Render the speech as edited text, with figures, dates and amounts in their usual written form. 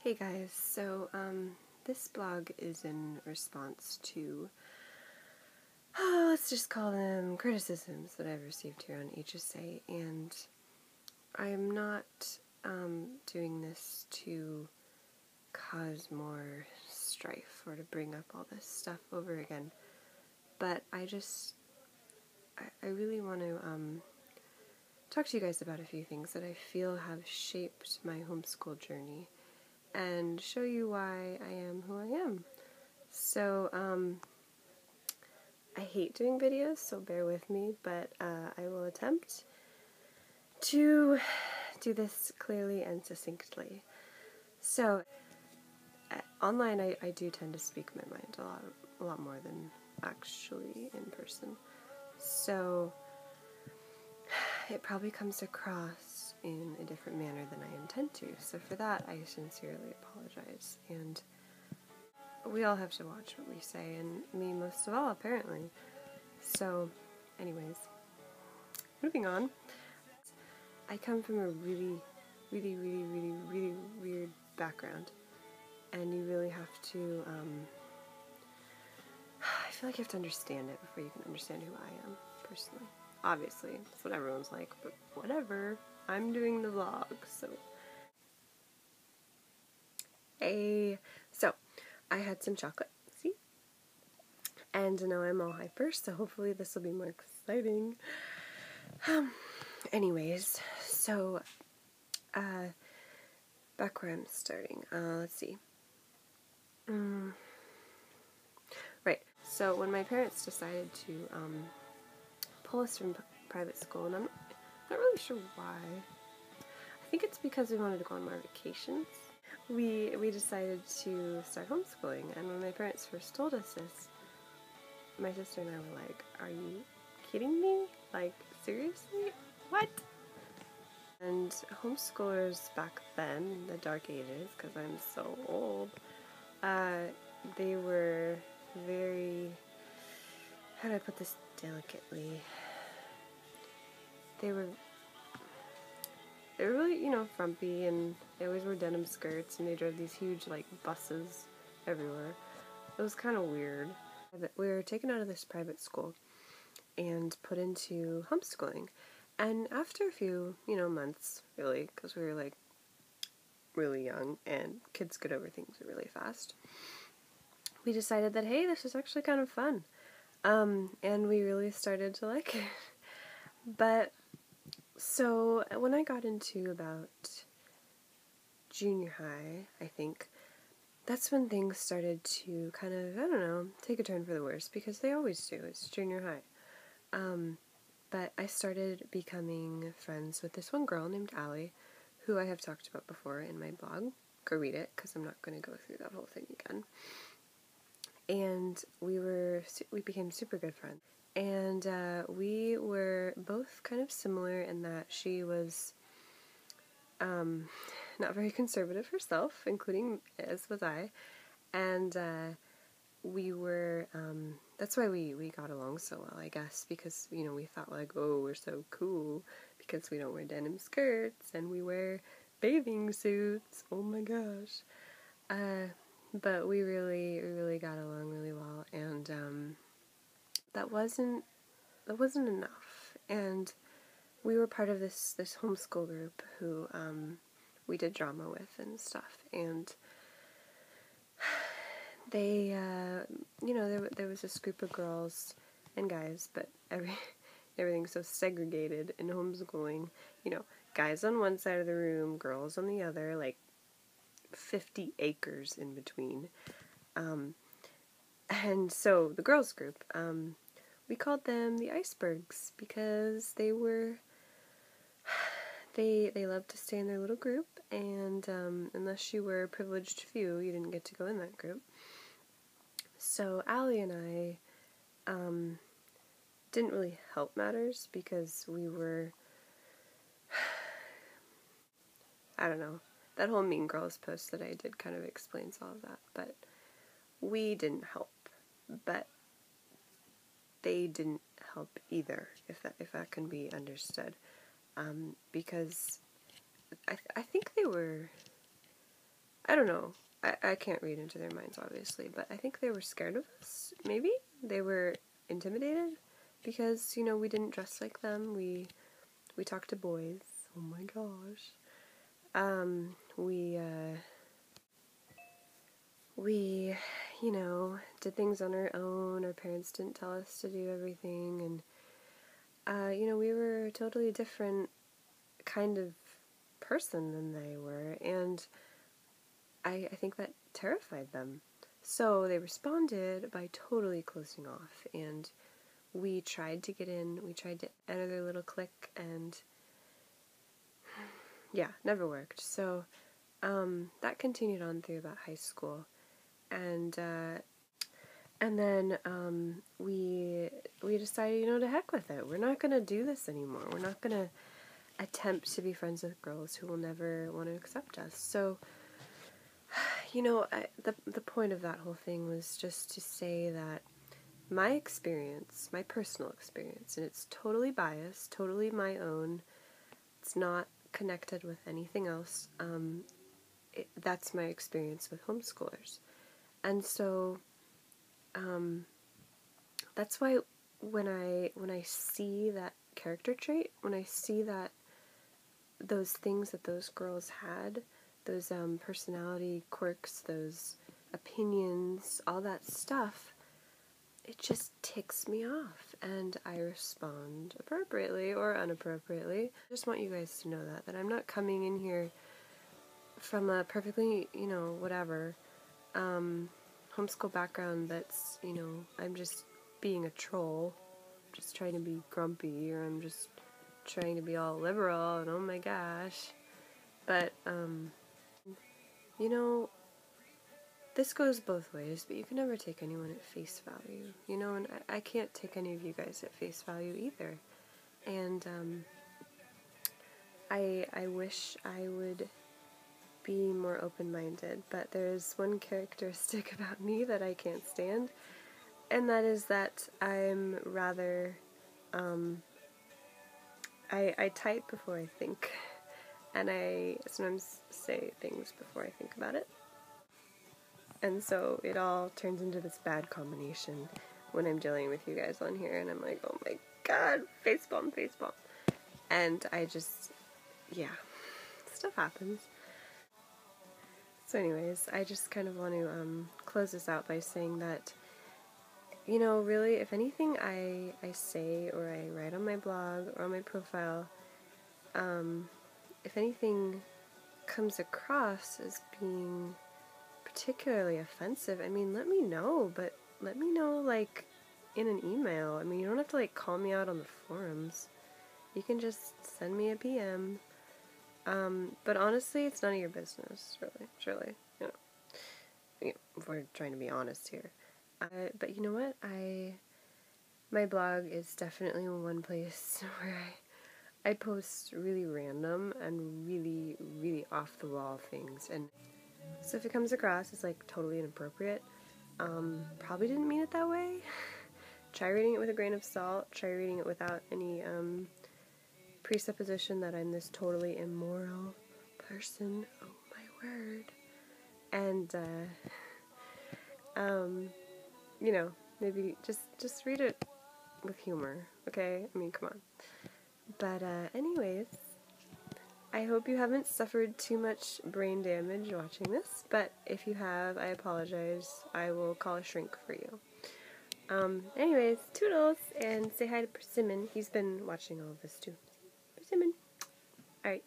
Hey guys, so this blog is in response to, let's just call them criticisms that I've received here on HSA, and I am not doing this to cause more strife or to bring up all this stuff over again, but I really want to talk to you guys about a few things that I feel have shaped my homeschool journey and show you why I am who I am. So, I hate doing videos, so bear with me, but I will attempt to do this clearly and succinctly. So, online I do tend to speak my mind a lot more than actually in person. So, it probably comes across in a different manner than I intend to. So for that, I sincerely apologize. And we all have to watch what we say, and me most of all, apparently. So, anyways, moving on. I come from a really weird background, and you really have to, I feel like you have to understand it before you can understand who I am, personally. Obviously, that's what everyone's like, but whatever. I'm doing the vlog, so. Hey, so, I had some chocolate, see? And now I'm all hyper, so hopefully this will be more exciting. Anyways, so, back where I'm starting, let's see. Right, so when my parents decided to, pull us from private school, and I'm not really sure why. I think it's because we wanted to go on more vacations. We decided to start homeschooling, and when my parents first told us this, my sister and I were like, are you kidding me? Like, seriously? What? And homeschoolers back then, in the dark ages, because I'm so old, they were very, how do I put this delicately? They were really, frumpy, and they always wore denim skirts, and they drove these huge, buses everywhere. It was kind of weird. We were taken out of this private school and put into homeschooling. And after a few, months, really, because we were, really young, and kids get over things really fast, we decided that, hey, this is actually kind of fun. And we really started to like it. But, so, when I got into about junior high, I think, that's when things started to kind of, I don't know, take a turn for the worse, because they always do. It's junior high. But I started becoming friends with this one girl named Allie, who I have talked about before in my blog. Go read it, because I'm not going to go through that whole thing again. And we became super good friends. And we were both kind of similar in that she was not very conservative herself, including as was I. And we were, that's why we got along so well, I guess, because, we thought oh, we're so cool, because we don't wear denim skirts, and we wear bathing suits, oh my gosh. But we really got along really well, and, that wasn't enough, and we were part of this homeschool group who, we did drama with and stuff, and they, there was this group of girls and guys, but everything's so segregated in homeschooling, guys on one side of the room, girls on the other, 50 acres in between, and so the girls group, we called them the icebergs, because they loved to stay in their little group, and unless you were a privileged few, you didn't get to go in that group. So Allie and I didn't really help matters, because we were, I don't know, that whole Mean Girls post that I did kind of explains all of that, but we didn't help, but they didn't help either, if that can be understood, because I think they were I don't know. I can't read into their minds, obviously, but I think they were scared of us, maybe? They were intimidated because, you know, we didn't dress like them. We talked to boys. Oh my gosh. We, you know, did things on our own. Our parents didn't tell us to do everything, and, you know, we were a totally different kind of person than they were, and I think that terrified them. So they responded by totally closing off, and we tried to get in, we tried to enter their little clique, and yeah, never worked. So that continued on through about high school, and then we decided, you know, to heck with it. We're not gonna do this anymore. We're not gonna attempt to be friends with girls who will never want to accept us. So, you know, the point of that whole thing was just to say that my experience, my personal experience, and it's totally biased, totally my own. It's not connected with anything else. That's my experience with homeschoolers. And so, that's why when I see that character trait, when I see that those things that those girls had, those personality quirks, those opinions, all that stuff, it just ticks me off, and I respond appropriately or inappropriately. I just want you guys to know that I'm not coming in here from a perfectly, you know, whatever, homeschool background that's, you know, I'm just being a troll, just trying to be grumpy, or I'm just trying to be all liberal, and oh my gosh. But, you know, this goes both ways, but you can never take anyone at face value, you know, and I can't take any of you guys at face value either. And, I wish I would be more open-minded, but there's one characteristic about me that I can't stand, and that is that I'm rather, I type before I think, and I sometimes say things before I think about it. And so it all turns into this bad combination when I'm dealing with you guys on here, and I'm like, oh my god, facepalm. And I just, yeah, stuff happens. So anyways, I just kind of want to close this out by saying that, you know, really, if anything I say or I write on my blog or on my profile, if anything comes across as being particularly offensive, I mean, let me know, but let me know, like, in an email. I mean, you don't have to, like, call me out on the forums. You can just send me a PM. But honestly, it's none of your business, really, you know, if we're trying to be honest here. But you know what, my blog is definitely one place where I post really random and really, really off-the-wall things, and so if it comes across as, like, totally inappropriate, probably didn't mean it that way. Try reading it with a grain of salt, try reading it without any, presupposition that I'm this totally immoral person. Oh my word. And, you know, maybe just read it with humor, okay? I mean, come on. But, anyways, I hope you haven't suffered too much brain damage watching this, but if you have, I apologize. I will call a shrink for you. Anyways, toodles, and say hi to Persimmon. He's been watching all of this too. Persimmon. Alright.